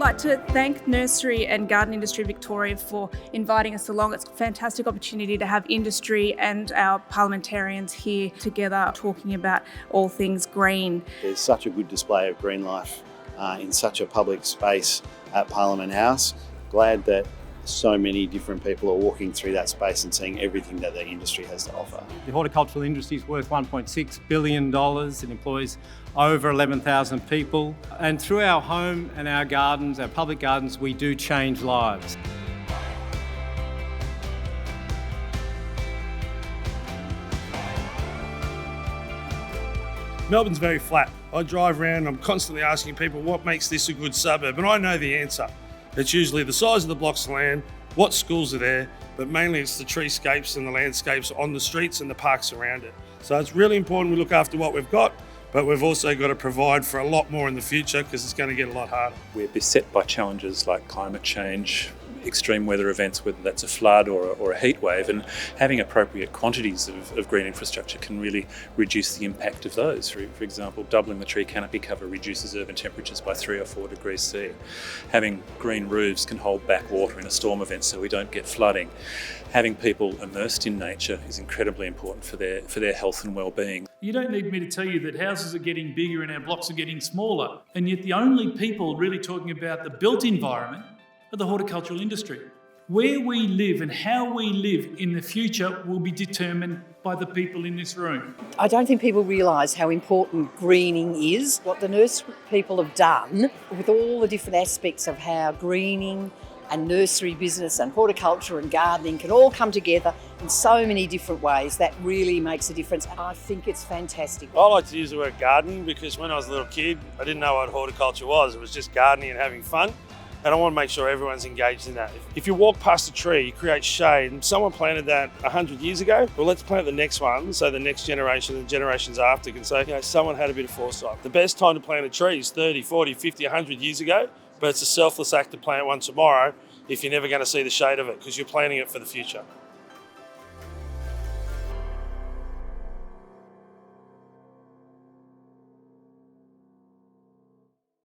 like to thank Nursery and Garden Industry Victoria for inviting us along. It's a fantastic opportunity to have industry and our parliamentarians here together talking about all things green. There's such a good display of green life in such a public space at Parliament House. Glad that so many different people are walking through that space and seeing everything that the industry has to offer. The horticultural industry is worth $1.6 billion. It employs over 11,000 people. And through our home and our gardens, our public gardens, we do change lives. Melbourne's very flat. I drive around and I'm constantly asking people what makes this a good suburb, and I know the answer. It's usually the size of the blocks of land, what schools are there, but mainly it's the treescapes and the landscapes on the streets and the parks around it. So it's really important we look after what we've got, but we've also got to provide for a lot more in the future because it's going to get a lot harder. We're beset by challenges like climate change, extreme weather events, whether that's a flood or a heat wave, and having appropriate quantities of green infrastructure can really reduce the impact of those. For example, doubling the tree canopy cover reduces urban temperatures by 3 or 4 degrees C. Having green roofs can hold back water in a storm event so we don't get flooding. Having people immersed in nature is incredibly important for their health and well-being. You don't need me to tell you that houses are getting bigger and our blocks are getting smaller, and yet the only people really talking about the built environment are the horticultural industry. Where we live and how we live in the future will be determined by the people in this room. I don't think people realise how important greening is. What the nursery people have done with all the different aspects of how greening and nursery business and horticulture and gardening can all come together in so many different ways, that really makes a difference. And I think it's fantastic. I like to use the word gardening because when I was a little kid, I didn't know what horticulture was. It was just gardening and having fun. And I want to make sure everyone's engaged in that. If you walk past a tree, you create shade, and someone planted that 100 years ago, well, let's plant the next one so the next generation and generations after can say, someone had a bit of foresight. The best time to plant a tree is 30, 40, 50, 100 years ago, but it's a selfless act to plant one tomorrow if you're never going to see the shade of it because you're planting it for the future.